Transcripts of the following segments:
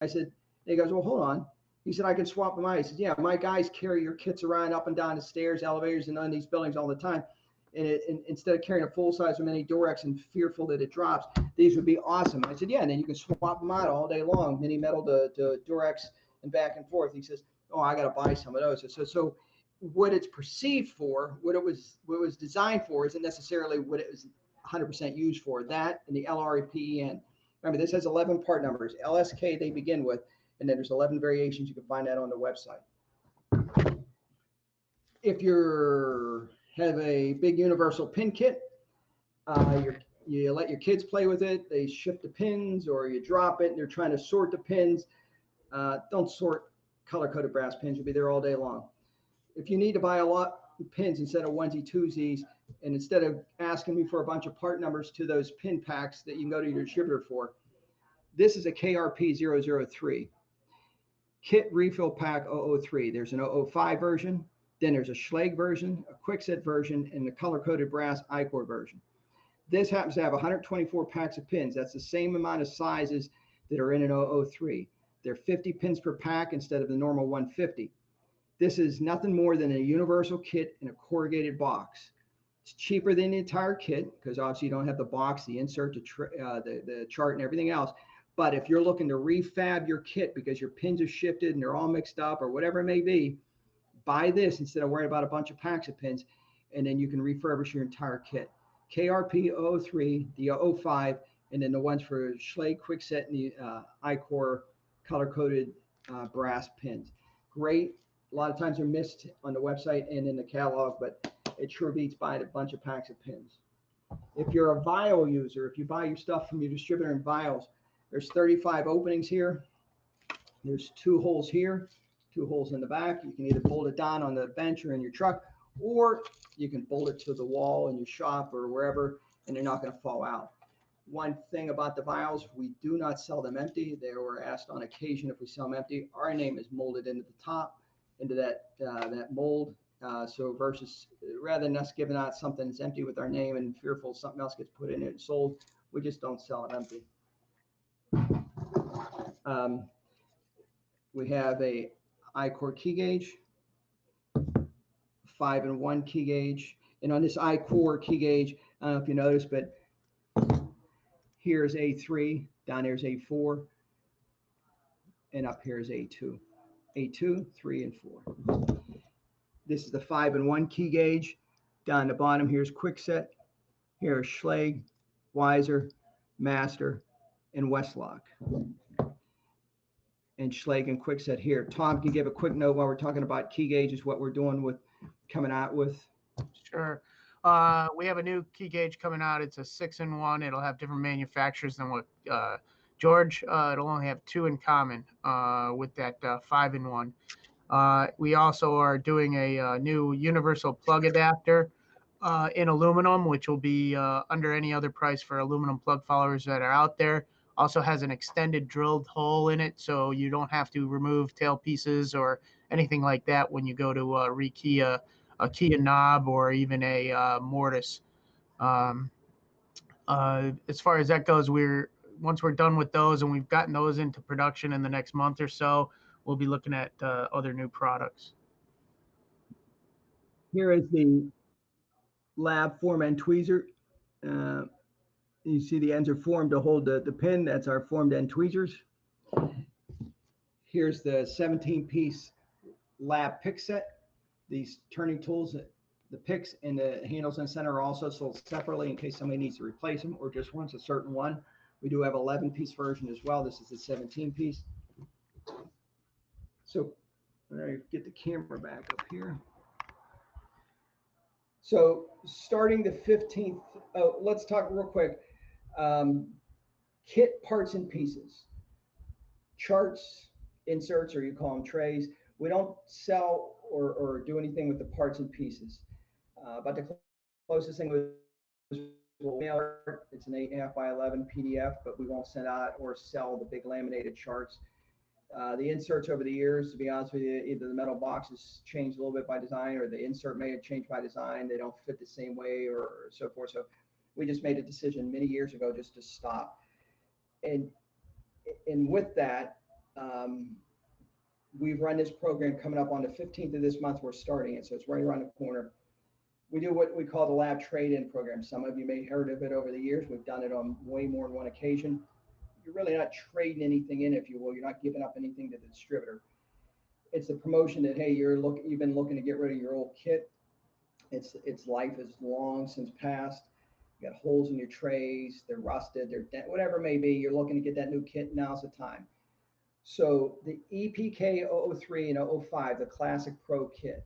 I said, and he goes, well, hold on. He said, I can swap them out. He said, yeah, my guys carry your kits around up and down the stairs, elevators, and on these buildings all the time. And instead of carrying a full size or mini Durex and fearful that it drops, these would be awesome. I said, yeah, and then you can swap them out all day long, mini metal to Durex and back and forth. He says, oh, I got to buy some of those. So what it's perceived for, what it was designed for, isn't necessarily what it was 100% used for. That and the LREPEN. Remember, this has 11 part numbers. LSK they begin with, and then there's 11 variations. You can find that on the website. If you have a big universal pin kit, you let your kids play with it. They shift the pins, or you drop it, and they're trying to sort the pins. Don't sort color-coded brass pins. You'll be there all day long. If you need to buy a lot of pins instead of onesie twosies, and instead of asking me for a bunch of part numbers to those pin packs that you can go to your distributor for, this is a KRP003 kit refill pack 003. There's an 005 version, then there's a Schlage version, a Kwikset version, and the color-coded brass I-core version. This happens to have 124 packs of pins. That's the same amount of sizes that are in an 003. They're 50 pins per pack instead of the normal 150. This is nothing more than a universal kit in a corrugated box. It's cheaper than the entire kit because obviously you don't have the box, the insert, the chart, and everything else. But if you're looking to refab your kit because your pins are shifted and they're all mixed up or whatever it may be, buy this instead of worrying about a bunch of packs of pins, and then you can refurbish your entire kit. KRP 003, the 005, and then the ones for Schlage, Kwikset, and the I-core color-coded brass pins. Great. A lot of times they're missed on the website and in the catalog, but it sure beats buying a bunch of packs of pins. If you're a vial user, if you buy your stuff from your distributor in vials, there's 35 openings here. There's 2 holes here, 2 holes in the back. You can either bolt it down on the bench or in your truck, or you can bolt it to the wall in your shop or wherever, and they're not going to fall out. One thing about the vials, we do not sell them empty. They were asked on occasion if we sell them empty. Our name is molded into the top, into that mold. So versus rather than us giving out something that's empty with our name and fearful something else gets put in it and sold, we just don't sell it empty. We have a I-core key gauge, 5-in-1 key gauge, and on this I-core key gauge, I don't know if you noticed, but here's A3, down there's A4, and up here is A2. A2, 3, and 4. This is the 5-in-1 key gauge. Down the bottom, here's Kwikset. Here's Schlage, Weiser, Master, and Westlock. And Schlage and Kwikset here. Tom, can you give a quick note while we're talking about key gauges, what we're doing with coming out with? Sure. We have a new key gauge coming out. It's a 6-in-1. It'll have different manufacturers than what George. It'll only have 2 in common with that 5-in-1. We also are doing a new universal plug adapter in aluminum, which will be under any other price for aluminum plug followers that are out there. Also has an extended drilled hole in it, so you don't have to remove tail pieces or anything like that when you go to rekey a key and knob or even a mortise. As far as that goes, once we're done with those and we've gotten those into production in the next month or so, we'll be looking at other new products. Here is the lab form end tweezer. You see the ends are formed to hold the pin. That's our formed end tweezers. Here's the 17-piece lab pick set. These turning tools, the picks and the handles in the center are also sold separately in case somebody needs to replace them or just wants a certain one. We do have 11-piece version as well. This is the 17-piece. So I'm going to get the camera back up here. So starting the 15th, let's talk real quick. Kit parts and pieces, charts, inserts, or you call them trays. We don't sell or do anything with the parts and pieces. But the closest thing was mail. It's an 8.5 by 11 PDF, but we won't send out or sell the big laminated charts. The inserts over the years, to be honest with you, either the metal boxes changed a little bit by design or the insert may have changed by design. They don't fit the same way or so forth. So we just made a decision many years ago just to stop. And with that, Um, we've run this program coming up on the 15th of this month. We're starting it, so it's right around the corner. We do what we call the lab trade-in program. Some of you may have heard of it over the years. We've done it on way more than one occasion. You're really not trading anything in, if you will. You're not giving up anything to the distributor. It's a promotion that, hey, you've been looking to get rid of your old kit. Its life is long since past. You got holes in your trays, they're rusted, they're whatever it may be. You're looking to get that new kit. Now's the time. So the EPK 003 and 005, the Classic Pro kit.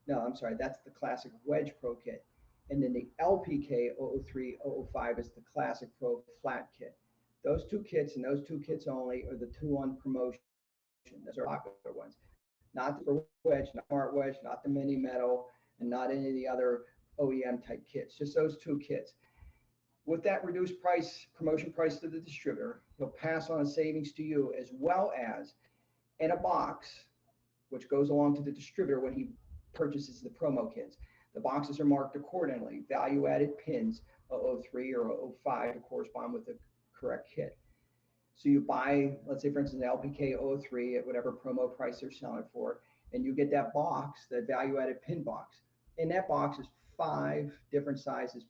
No, I'm sorry, that's the Classic Wedge Pro kit. And then the LPK 003, 005 is the Classic Pro Flat kit. Those two kits and those two kits only are the two on promotion. Those are popular ones. Not the wedge, not smart wedge, not the mini metal, and not any of the other OEM type kits. Just those two kits. With that reduced price, promotion price to the distributor, he'll pass on a savings to you, as well as in a box, which goes along to the distributor when he purchases the promo kits. The boxes are marked accordingly, value-added pins, 003 or 005 to correspond with the correct kit. So you buy, let's say, for instance, an LPK 003 at whatever promo price they're selling it for, and you get that box, that value-added pin box. In that box is five different sizes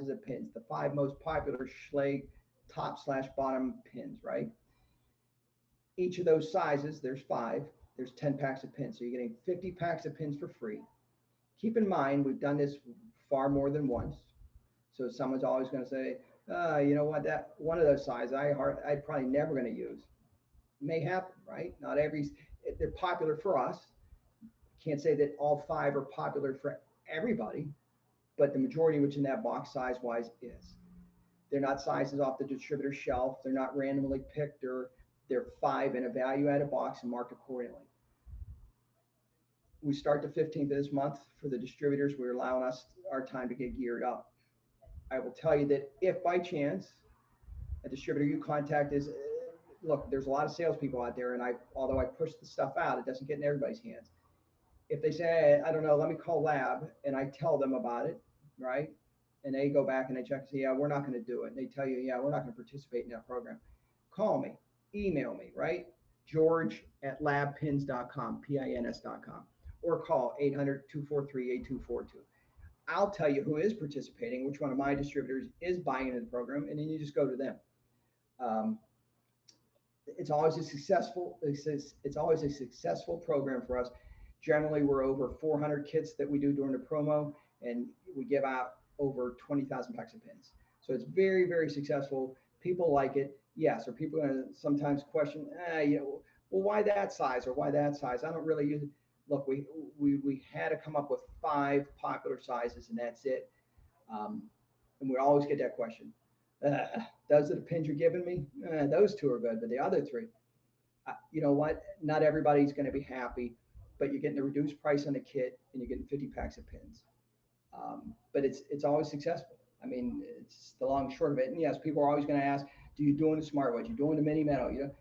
of pins, the five most popular Schlage top/bottom pins, right? Each of those sizes, there's five, there's 10 packs of pins. So you're getting 50 packs of pins for free. Keep in mind, we've done this far more than once. So someone's always going to say, you know what, that one of those sizes I probably never going to use. May happen, right? Not every, they're popular for us. Can't say that all five are popular for everybody, but the majority, which in that box size wise is. They're not sizes off the distributor shelf. They're not randomly picked, or they're five in a value added box and marked accordingly. We start the 15th of this month for the distributors. We're allowing us our time to get geared up. I will tell you that if by chance a distributor you contact is, look, there's a lot of salespeople out there, and although I push the stuff out, it doesn't get in everybody's hands. If they say, hey, I don't know, let me call Lab, and I tell them about it, right? And they go back and they check and say, yeah, we're not going to do it. And they tell you, yeah, we're not going to participate in that program. Call me, email me, right? George@labpins.com, pins.com, or call 800-243-8242. I'll tell you who is participating, which one of my distributors is buying into the program, and then you just go to them. It's always a successful program for us. Generally, we're over 400 kits that we do during the promo, and we give out over 20,000 packs of pins. So it's very, very successful. People like it. Yes, or people are going to sometimes question, well, why that size or why that size? I don't really use it. Look, we had to come up with five popular sizes, and that's it. And we always get that question. Those are the pins you're giving me? Those two are good, but the other three, you know what? Not everybody's going to be happy, but you're getting the reduced price on the kit, and you're getting 50 packs of pins. But it's always successful. I mean, it's the long and short of it. And yes, people are always going to ask, do you doing the smart wedge? You doing the mini metal? You're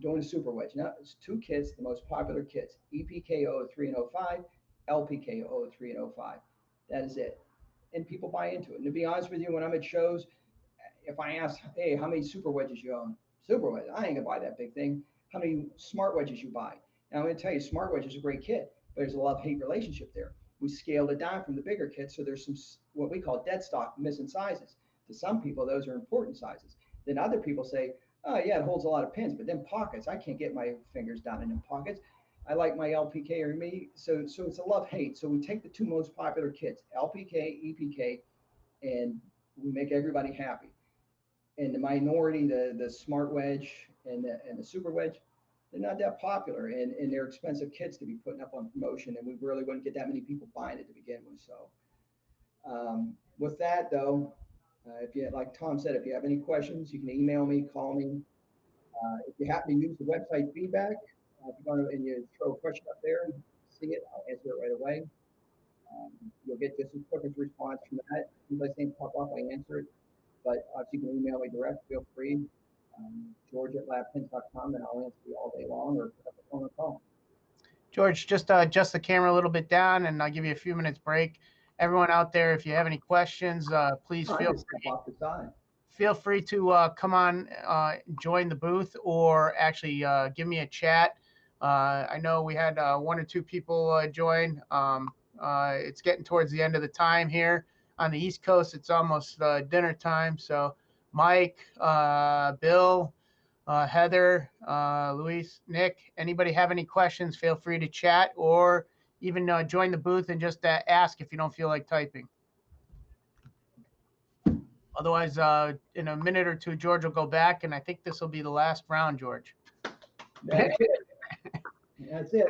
doing the super wedge? No, it's two kits, the most popular kits: EPK 003 and 05, LPK 003 and 05. That is it. And people buy into it. And to be honest with you, when I'm at shows, if I ask, hey, how many super wedges you own? Super wedge, I ain't gonna buy that big thing. How many smart wedges you buy? And I'm gonna tell you, smart wedge is a great kit, but there's a love-hate relationship there. We scaled it down from the bigger kits, so there's some what we call dead stock, missing sizes. To some people, those are important sizes. Then other people say, oh yeah, it holds a lot of pins, but then pockets, I can't get my fingers down in them pockets. I like my LPK or me, so it's a love-hate. So we take the two most popular kits, LPK, EPK, and we make everybody happy. And the minority, the smart wedge and the super wedge, they're not that popular, and they're expensive kits to be putting up on promotion, and we really wouldn't get that many people buying it to begin with. So with that though, if you, like Tom said, if you have any questions, you can email me, call me. If you happen to use the website feedback, if you go and you throw a question up there, see it, I'll answer it right away. You'll get just as quick as response from that. As soon as I see it pop up, I answer it. But if you can email me direct, feel free. George@labpins.com, and I'll answer you all day long, or pick up the phone and call. George, just adjust the camera a little bit down, and I'll give you a few minutes break. Everyone out there, if you have any questions, please feel free to come on, join the booth, or actually give me a chat. I know we had 1 or 2 people join. It's getting towards the end of the time here on the East Coast. It's almost dinner time. So Mike, Bill, Heather, Luis, Nick, anybody have any questions, feel free to chat or even join the booth and just ask if you don't feel like typing. Otherwise, in a minute or two, George will go back, and I think this will be the last round, George. That's it. That's it.